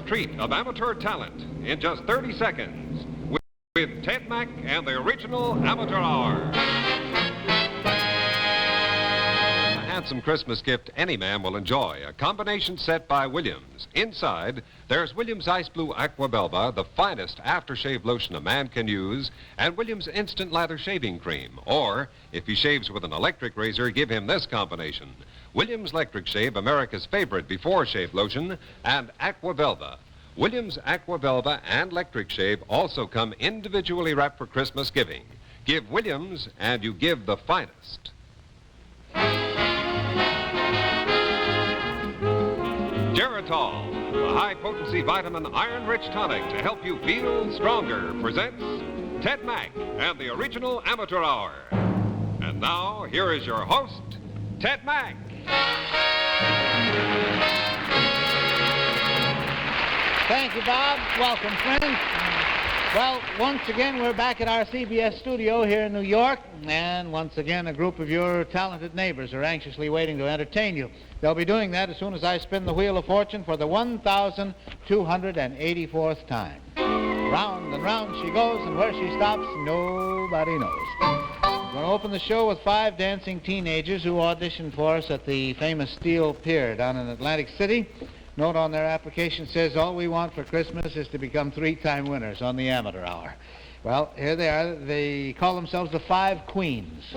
treat of amateur talent in just 30 seconds with Ted Mack and the original Amateur Hour. A handsome Christmas gift any man will enjoy. A combination set by Williams. Inside, there's Williams Ice Blue Aqua Belva, the finest aftershave lotion a man can use, and Williams Instant Lather Shaving Cream. Or, if he shaves with an electric razor, give him this combination. Williams Electric Shave, America's favorite before shave lotion, and Aqua Velva. Williams Aqua Velva and Electric Shave also come individually wrapped for Christmas giving. Give Williams and you give the finest. Geritol, the high-potency vitamin iron-rich tonic to help you feel stronger, presents Ted Mack and the original Amateur Hour. And now, here is your host, Ted Mack. Thank you, Bob. Welcome, friends. Well, once again, we're back at our CBS studio here in New York, and once again, a group of your talented neighbors are anxiously waiting to entertain you. They'll be doing that as soon as I spin the Wheel of Fortune for the 1,284th time. Round and round she goes, and where she stops, nobody knows. We're going to open the show with 5 dancing teenagers who auditioned for us at the famous Steel Pier down in Atlantic City. Note on their application says, all we want for Christmas is to become 3-time winners on the Amateur Hour. Well, here they are. They call themselves the 5 Queens.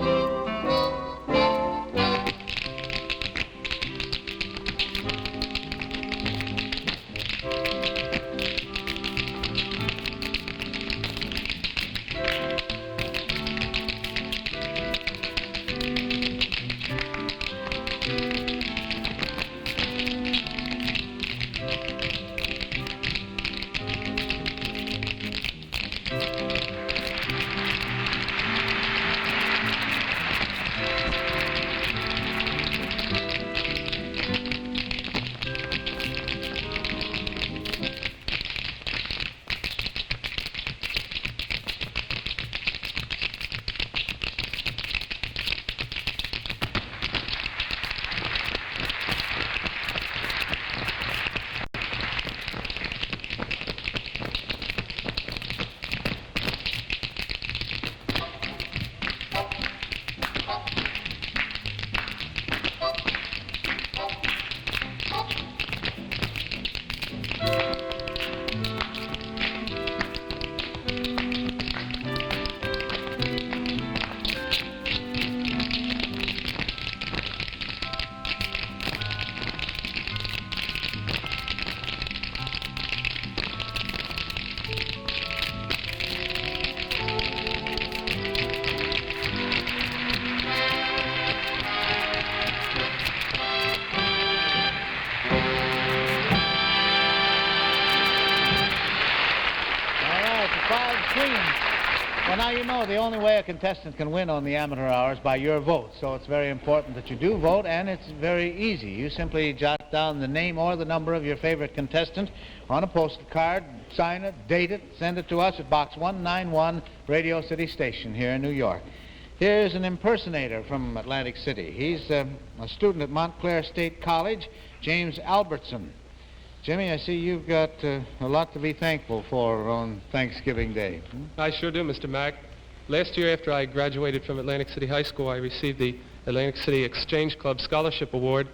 Well, now you know the only way a contestant can win on the Amateur Hour is by your vote, so it's very important that you do vote, and it's very easy. You simply jot down the name or the number of your favorite contestant on a postcard, sign it, date it, send it to us at Box 191, Radio City Station here in New York. Here's an impersonator from Atlantic City. He's a student at Montclair State College, James Albertson. Jimmy, I see you've got a lot to be thankful for on Thanksgiving Day. I sure do, Mr. Mack. Last year, after I graduated from Atlantic City High School, I received the Atlantic City Exchange Club Scholarship Award.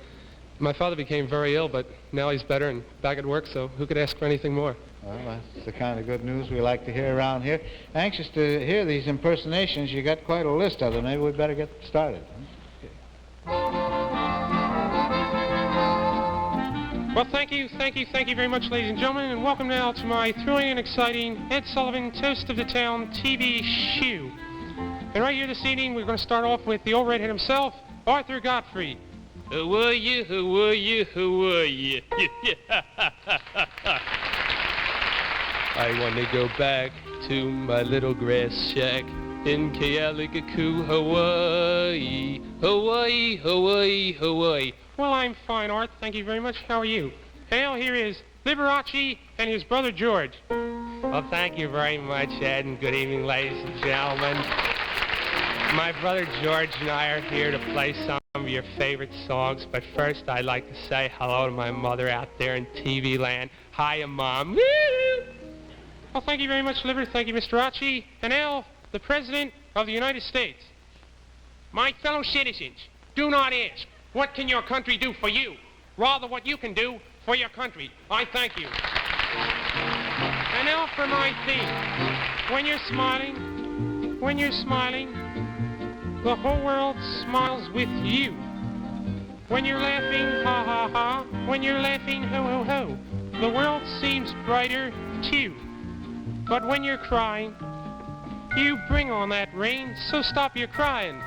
My father became very ill, but now he's better and back at work, so who could ask for anything more? Well, that's the kind of good news we like to hear around here. Anxious to hear these impersonations. You got quite a list of them. Maybe we'd better get started. Well, thank you very much, ladies and gentlemen, and welcome now to my thrilling and exciting Ed Sullivan Toast of the Town TV show. And right here this evening, we're going to start off with the old redhead himself, Arthur Godfrey. Who are you, who are you, who are you? I want to go back to my little grass shack in Kealakekau, Hawaii. Hawaii, Hawaii, Hawaii. Well, I'm fine, Art. Thank you very much. How are you? Hale, here is Liberace and his brother George. Well, thank you very much, Ed, and good evening, ladies and gentlemen. My brother George and I are here to play some of your favorite songs, but first I'd like to say hello to my mother out there in TV land. Hiya, Mom. Woo! Well, thank you very much, Liver. Thank you, Mr. Archie. And now, the President of the United States. My fellow citizens, do not ask, what can your country do for you? Rather, what you can do for your country. I thank you. And now for my theme. When you're smiling, the whole world smiles with you. When you're laughing, ha ha ha. When you're laughing, ho ho ho. The world seems brighter too. But when you're crying, you bring on that rain, so stop your crying.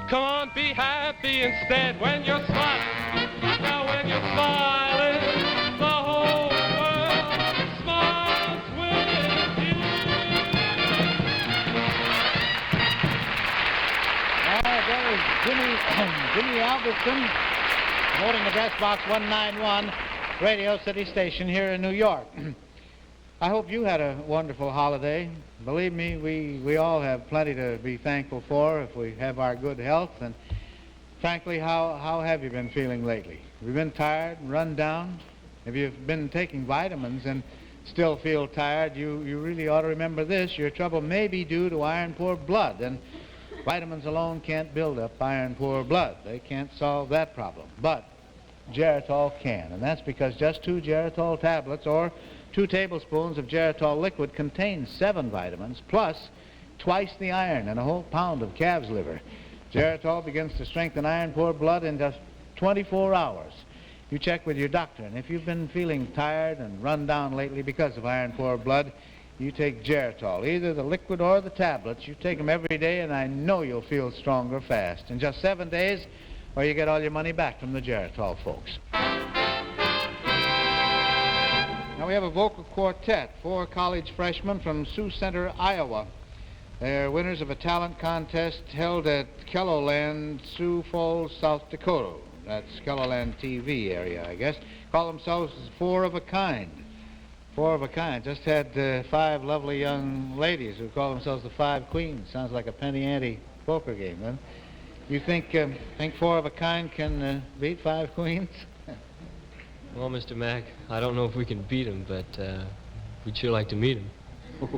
Come on, be happy instead when you're smiling. Now when you're smiling, the whole world smiles with you. That was Jimmy Albertson, voting address box 191, Radio City Station here in New York. I hope you had a wonderful holiday. Believe me, we all have plenty to be thankful for if we have our good health. And frankly, how have you been feeling lately? Have you been tired and run down? If you've been taking vitamins and still feel tired, you really ought to remember this. Your trouble may be due to iron-poor blood, and vitamins alone can't build up iron-poor blood. They can't solve that problem. But Geritol can, and that's because just 2 Geritol tablets or 2 tablespoons of Geritol liquid contains 7 vitamins, plus twice the iron and a whole pound of calf's liver. Geritol begins to strengthen iron-poor blood in just 24 hours. You check with your doctor, and if you've been feeling tired and run down lately because of iron-poor blood, you take Geritol, either the liquid or the tablets. You take them every day, and I know you'll feel stronger fast. In just 7 days, or you get all your money back from the Geritol folks. Now we have a vocal quartet, 4 college freshmen from Sioux Center, Iowa. They're winners of a talent contest held at Kelloland, Sioux Falls, South Dakota. That's Kelloland TV area, I guess. Call themselves 4 of a kind. 4 of a kind. Just had 5 lovely young ladies who call themselves the 5 Queens. Sounds like a penny ante poker game, huh? You think 4 of a kind can beat 5 Queens? Well, Mr. Mack, I don't know if we can beat him, but we'd sure like to meet him. We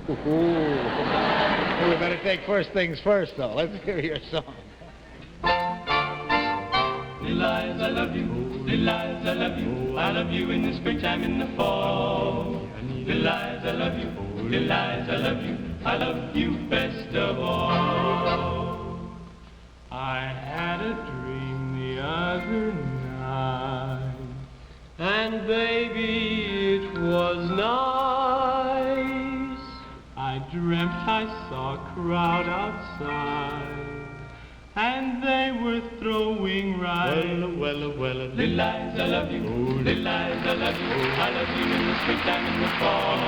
better take first things first, though. Let's hear your song. Eliza, I love you. Eliza, I love you. I love you in the springtime, in the fall. Eliza, I love you. Eliza, I love you. I love you best of all. I had a dream the other night, and baby, it was nice. I dreamt I saw a crowd outside, and they were throwing rice. Well, Eliza, I love you. Eliza, I love you. I love you in the springtime, in the fall.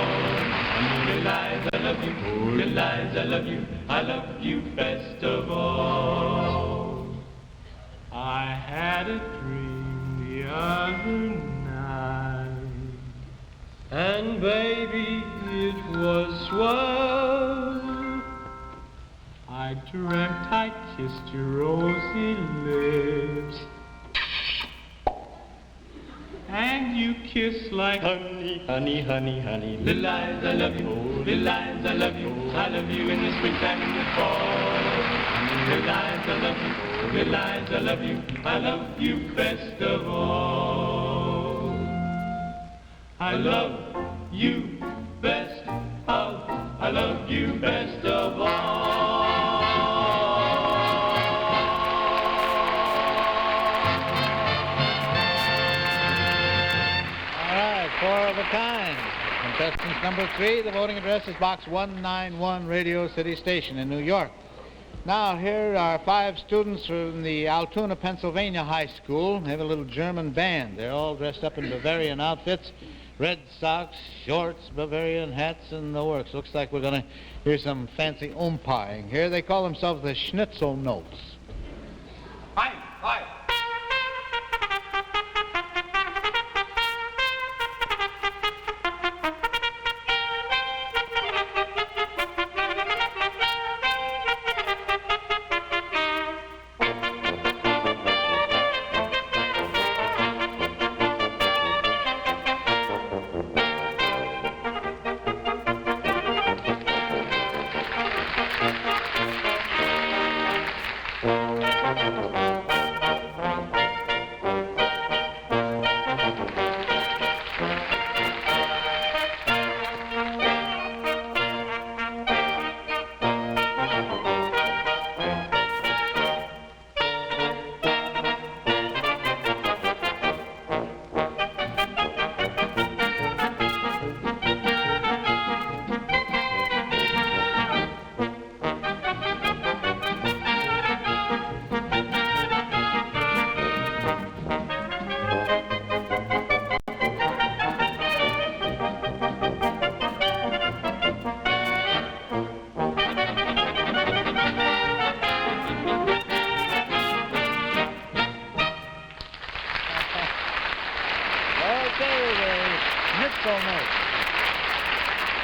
Eliza, I love you. Eliza, I love you. I love you best of all. I had a dream the other night, and baby, it was swell. I dreamt I kissed your rosy lips, and you kissed like honey, honey, honey, honey. Eliza, I love you. Eliza, I love you. I love you in the springtime, in the fall. Eliza, I love you. Eliza, I love you. I love you best of all. I love you best of. I love you best of all. All right, 4 of a kind. Contestants number 3, the voting address is box 191, Radio City Station in New York. Now, here are 5 students from the Altoona, Pennsylvania High School. They have a little German band. They're all dressed up in Bavarian outfits, red socks, shorts, Bavarian hats, and the works. Looks like we're going to hear some fancy umpiring here. They call themselves the Schnitzel Notes. Hi, hi.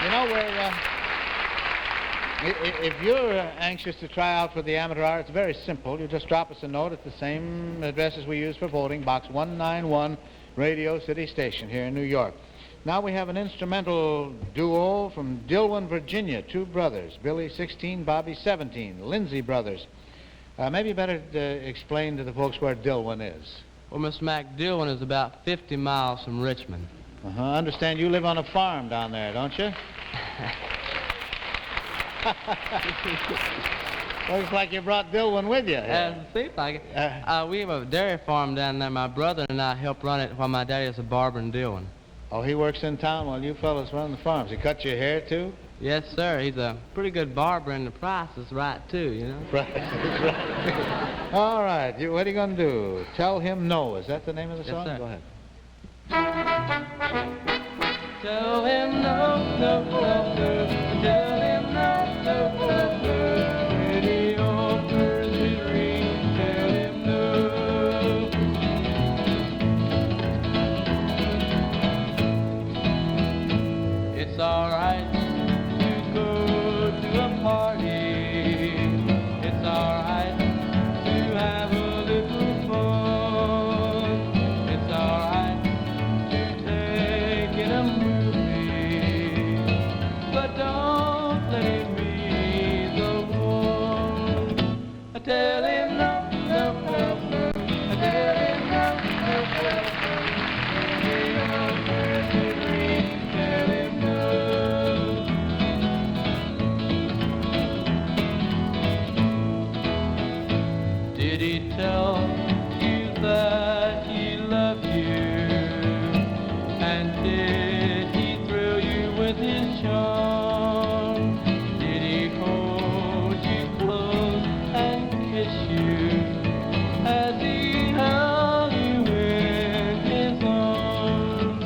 You know, if you're anxious to try out for the amateur hour, it's very simple. You just drop us a note at the same address as we use for voting, Box 191, Radio City Station here in New York. Now we have an instrumental duo from Dillwyn, Virginia, two brothers, Billy 16, Bobby 17, Lindsay brothers. Maybe you better explain to the folks where Dillwyn is. Well, Mr. Mack, Dillwyn is about 50 miles from Richmond. I understand you live on a farm down there, don't you? Looks like you brought Dillwyn with you. Seems like it. We have a dairy farm down there. My brother and I help run it while my daddy is a barber in Dillwyn. Oh, he works in town while you fellas run the farms. He cut your hair, too? Yes, sir. He's a pretty good barber, and the price is right, too, you know? Price is right. All right. What are you going to do? Tell Him No. Is that the name of the song? Yes, sir. Go ahead. Tell him no, no, no, no. Tell him no, no, no, no. Pretty old Jersey ring. Tell him no. It's all right to go to a party. It's all right to have a little fun. It's all right to take in a movie, but don't let him be the one. I tell him no, no, no, no. I tell him no, no, no, no. Pretty old Jersey ring. Tell him no. Did he tell you that he loved you? And did he thrill you with his charm? Did he hold you close and kiss you as he held you in his arms?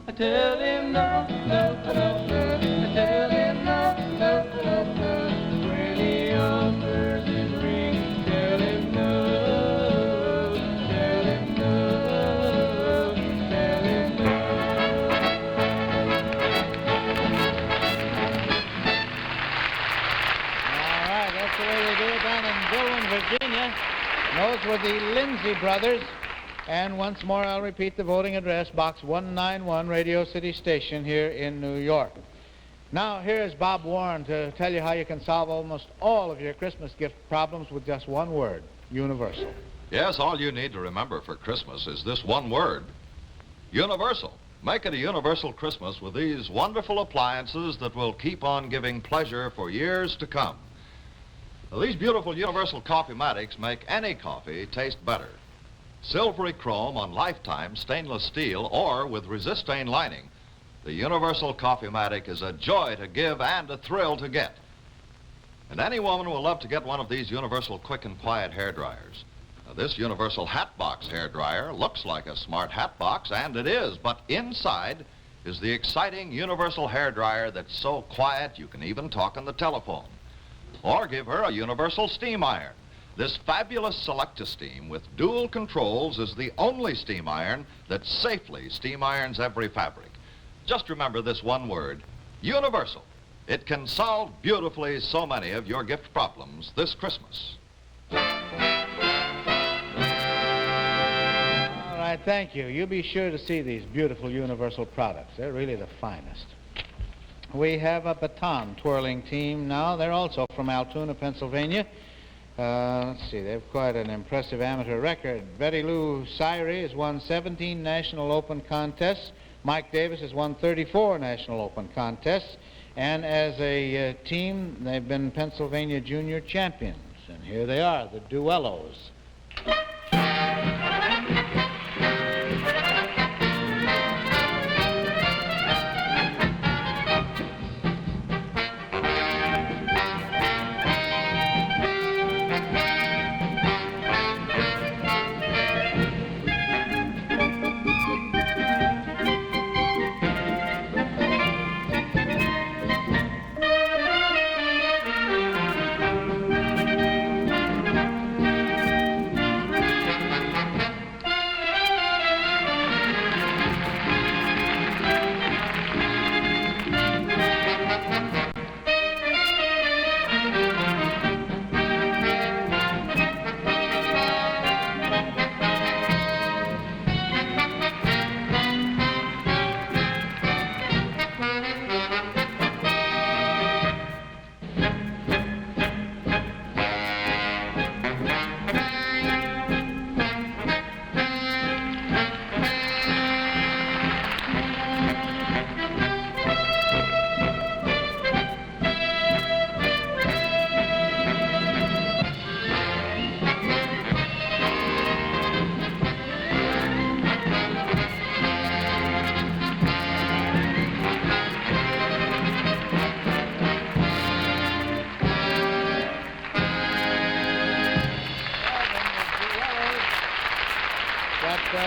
I tell him no, no, no, no. I tell him no, no, no, no. When he offers his ring, tell him no. Tell him no. Tell him no. All right, that's the way they do it down in Dillwyn, Virginia. Those were the Lindsay brothers. And once more, I'll repeat the voting address, Box 191, Radio City Station here in New York. Now, here is Bob Warren to tell you how you can solve almost all of your Christmas gift problems with just one word, universal. Yes, all you need to remember for Christmas is this one word, universal. Make it a universal Christmas with these wonderful appliances that will keep on giving pleasure for years to come. Now, these beautiful universal coffee-matics make any coffee taste better. Silvery chrome on lifetime stainless steel or with resist-stain lining, the universal coffee-matic is a joy to give and a thrill to get. And any woman will love to get one of these universal quick and quiet hair dryers. Now, this universal hat box hair dryer looks like a smart hat box, and it is, but inside is the exciting universal hair dryer that's so quiet you can even talk on the telephone. Or give her a universal steam iron. This fabulous Select-A-Steam with dual controls is the only steam iron that safely steam irons every fabric. Just remember this one word, universal. It can solve beautifully so many of your gift problems this Christmas. All right, thank you. You be sure to see these beautiful universal products. They're really the finest. We have a baton twirling team now. They're also from Altoona, Pennsylvania. Let's see, they've quite an impressive amateur record. Betty Lou Syrie has won 17 National Open contests. Mike Davis has won 34 National Open contests. And as a team, they've been Pennsylvania Junior champions. And here they are, the Duellos.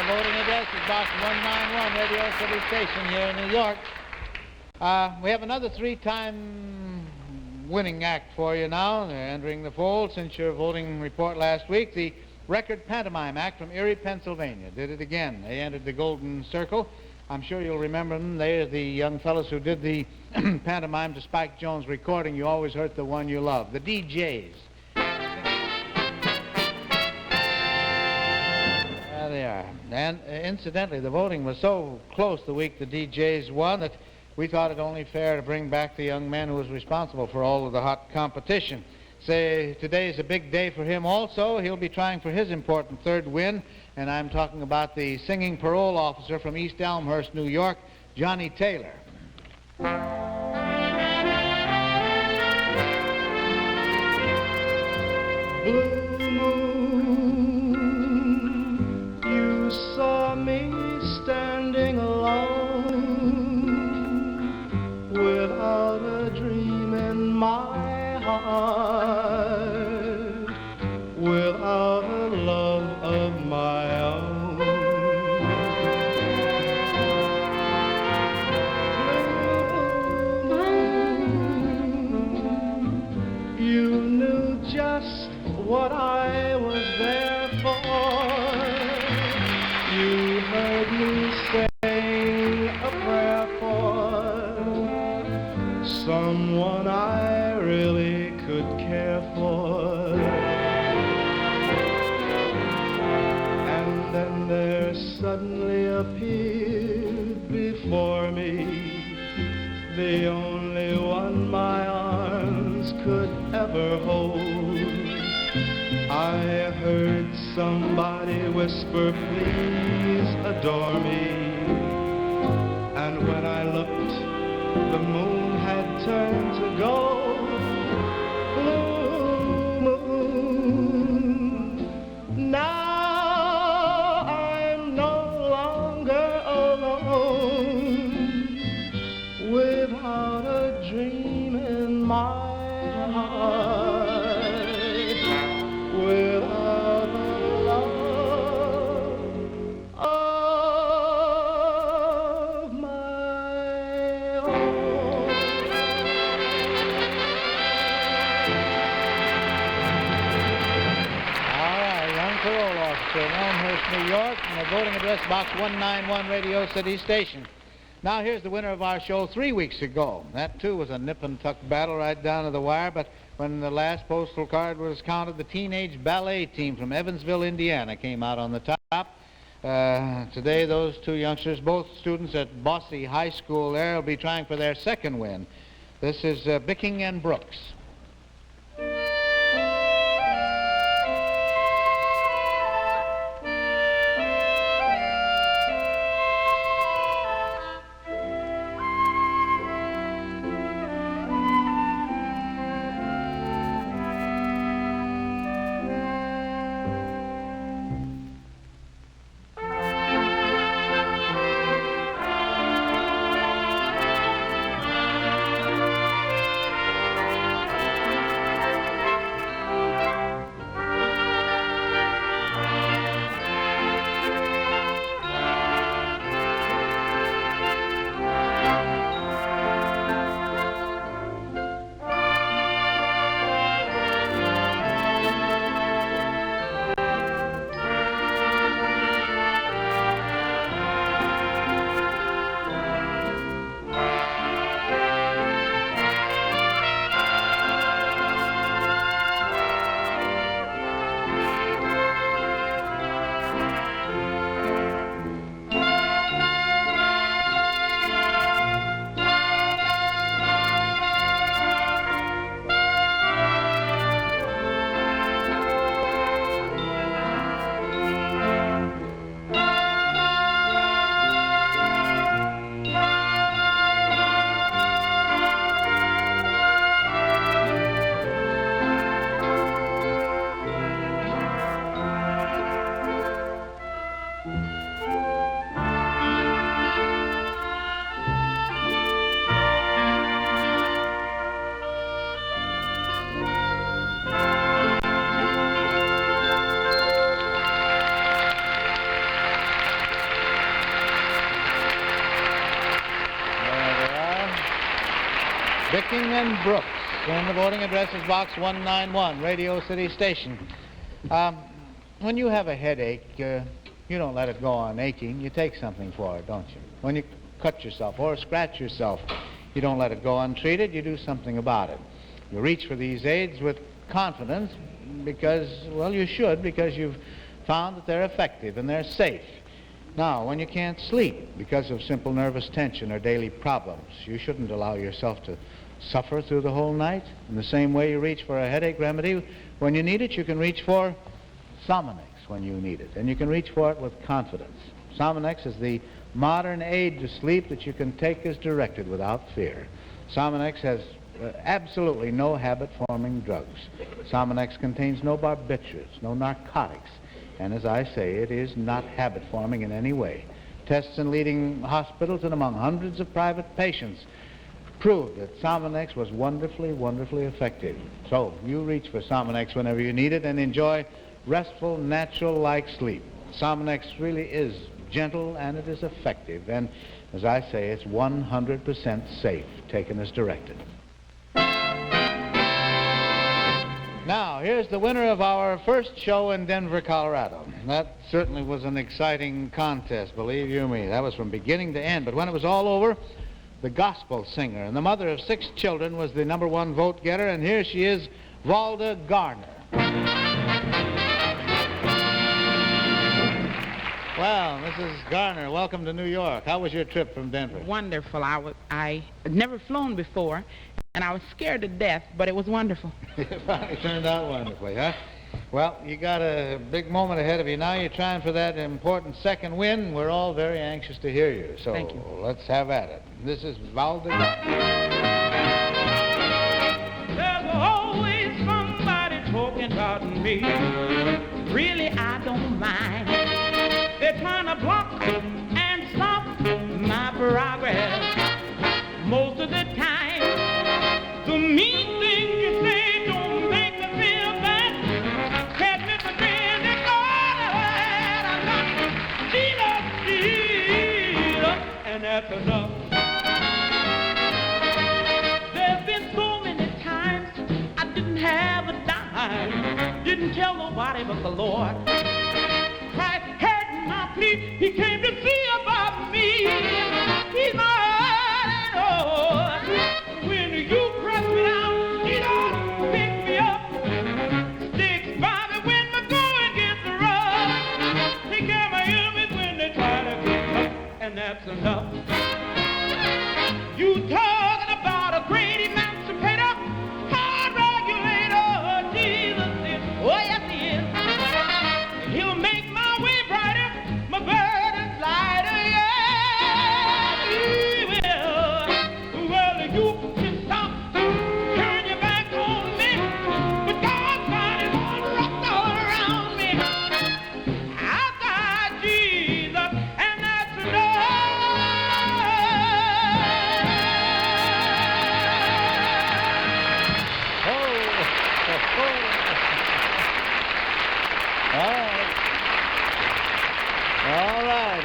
Voting address is Box 191, Radio City Station here in New York. We have another three-time winning act for you now. They're entering the fold since your voting report last week. The Record Pantomime Act from Erie, Pennsylvania did it again. They entered the Golden Circle. I'm sure you'll remember them. They're the young fellows who did the pantomime to Spike Jones' recording, You Always Hurt the One You Love, the DJs. There they are. And incidentally, the voting was so close the week the DJs won that we thought it only fair to bring back the young man who was responsible for all of the hot competition. Say, today is a big day for him also. He'll be trying for his important third win, and I'm talking about the singing parole officer from East Elmhurst, New York, Johnny Taylor. Blue moon, you saw me standing alone without a dream in my heart, without a love of my own. You knew just what I was there for. You heard me sing a prayer for someone I really could care for. And then there suddenly appeared before me the only one my arms could ever hold. I heard somebody whisper, please adore me. And when I looked, the moon had turned to gold. Blue moon, now I'm no longer alone, without a dream in my heart, without a love of my own. All right, young parole officer in Elmhurst, New York, and the voting address, Box 191, Radio City Station. Now here's the winner of our show 3 weeks ago. That, too, was a nip-and-tuck battle right down to the wire, but when the last postal card was counted, the teenage ballet team from Evansville, Indiana, came out on the top. Today, those two youngsters, both students at Bosse High School there, will be trying for their second win. This is Bicking and Brooks. Picking and Brooks. And the voting address is Box 191, Radio City Station. When you have a headache, you don't let it go on aching. You take something for it, don't you? When you cut yourself or scratch yourself, you don't let it go untreated. You do something about it. You reach for these aids with confidence because, well, you should, because you've found that they're effective and they're safe. Now, when you can't sleep because of simple nervous tension or daily problems, you shouldn't allow yourself to suffer through the whole night. In the same way you reach for a headache remedy, when you need it, you can reach for Sominex when you need it, and you can reach for it with confidence. Sominex is the modern aid to sleep that you can take as directed without fear. Sominex has absolutely no habit-forming drugs. Sominex contains no barbiturates, no narcotics, and as I say, it is not habit-forming in any way. Tests in leading hospitals and among hundreds of private patients proved that Sominex was wonderfully, wonderfully effective. So you reach for Sominex whenever you need it and enjoy restful, natural-like sleep. Sominex really is gentle and it is effective, and as I say, it's 100% safe, taken as directed. Now, here's the winner of our first show in Denver, Colorado. That certainly was an exciting contest, believe you me. That was from beginning to end. But when it was all over, the gospel singer and the mother of 6 children was the #1 vote getter, and here she is, Valda Garner. Well, Mrs. Garner, welcome to New York. How was your trip from Denver? Wonderful. I had never flown before, and I was scared to death, but it was wonderful. It finally turned out wonderfully, huh? Well, you got a big moment ahead of you now. You're trying for that important second win. We're all very anxious to hear you. So Thank you. Let's have at it. This is Valda Garner. There's always somebody talking about me. Really, I don't mind. They're trying to block and stop my progress. Most of the time, the mean things you say don't make me feel bad. Catch me for being ignored. I'm not Jesus, and that's enough. There's been so many times I didn't have a dime, didn't tell nobody but the Lord. Christ heard my plea, he came to see about me. He's my Lord. When you press me down, he don't pick me up. Sticks by me when my going gets rough. Take care of my enemies when they try to get up, and that's enough. You talking about a great emancipator, hard regulator, Jesus is, oh yes he is. He'll make my way brighter, my burden's lighter, yeah, he will. Well, you can stop, turn your back on me, but God's got it all wrapped all around me. I've got Jesus, and that's enough. All right.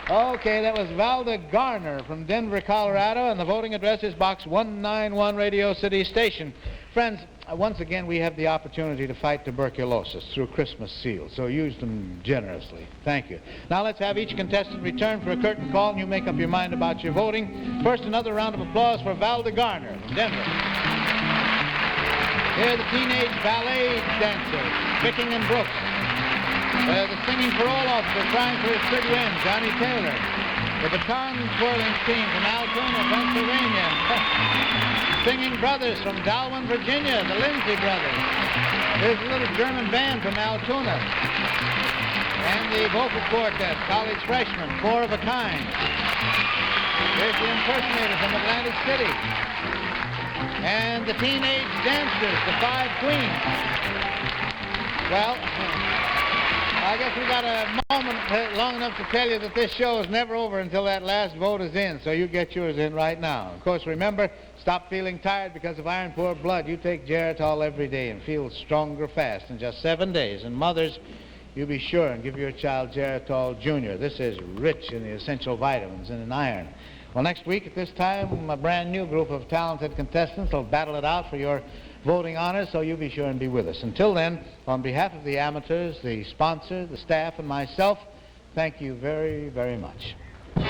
Okay, that was Valda Garner from Denver, Colorado, and the voting address is Box 191, Radio City Station. Friends, once again, we have the opportunity to fight tuberculosis through Christmas seals, so use them generously. Thank you. Now let's have each contestant return for a curtain call, and you make up your mind about your voting. First, another round of applause for Valda Garner from Denver. Here are the teenage ballet dancers, Picking and Brooks. The singing parole officer trying for his 3rd win, Johnny Taylor. The baton twirling team from Altoona, Pennsylvania. Singing brothers from Darwin, Virginia, the Lindsay brothers. There's a little German band from Altoona. And the vocal quartet, college freshmen, 4 of a kind. There's the impersonator from Atlantic City. And the teenage dancers, the 5 queens. Well, I guess we got a moment long enough to tell you that this show is never over until that last vote is in, so you get yours in right now. Of course, remember, stop feeling tired because of iron poor blood. You take Geritol every day and feel stronger fast in just 7 days. And mothers, you be sure and give your child Geritol Jr. This is rich in the essential vitamins and in iron. Well, next week at this time, a brand new group of talented contestants will battle it out for your voting honors, so you be sure and be with us. Until then, on behalf of the amateurs, the sponsor, the staff, and myself, thank you very, very much. The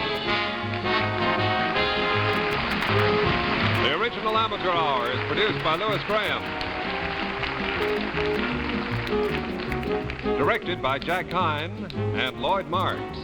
original Amateur Hour is produced by Louis Graham. Directed by Jack Hine and Lloyd Marks.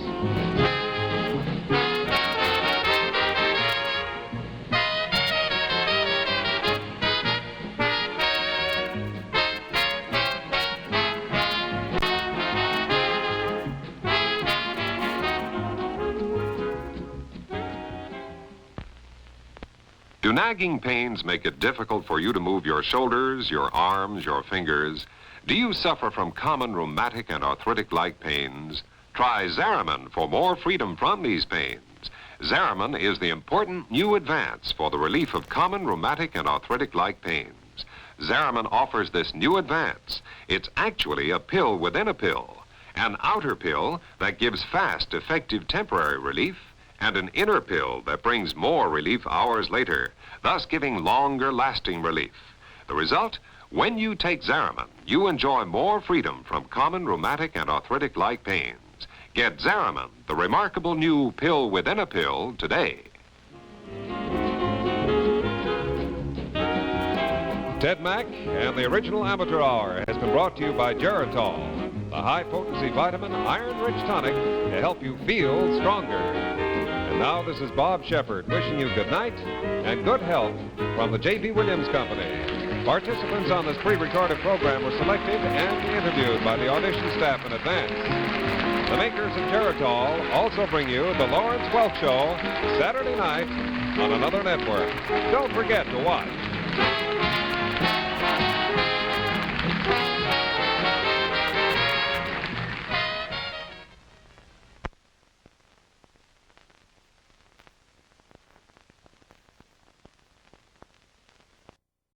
Do nagging pains make it difficult for you to move your shoulders, your arms, your fingers? Do you suffer from common rheumatic and arthritic-like pains? Try Zariman for more freedom from these pains. Zariman is the important new advance for the relief of common rheumatic and arthritic-like pains. Zariman offers this new advance. It's actually a pill within a pill, an outer pill that gives fast, effective temporary relief, and an inner pill that brings more relief hours later, thus giving longer lasting relief. The result? When you take Zariman, you enjoy more freedom from common rheumatic and arthritic-like pains. Get Zariman, the remarkable new pill within a pill, today. Ted Mack and the original Amateur Hour has been brought to you by Geritol, the high-potency vitamin iron-rich tonic to help you feel stronger. And now this is Bob Shepard wishing you good night and good health from the J.B. Williams Company. Participants on this pre-recorded program were selected and interviewed by the audition staff in advance. The makers of Geritol also bring you the Lawrence Welk Show Saturday night on another network. Don't forget to watch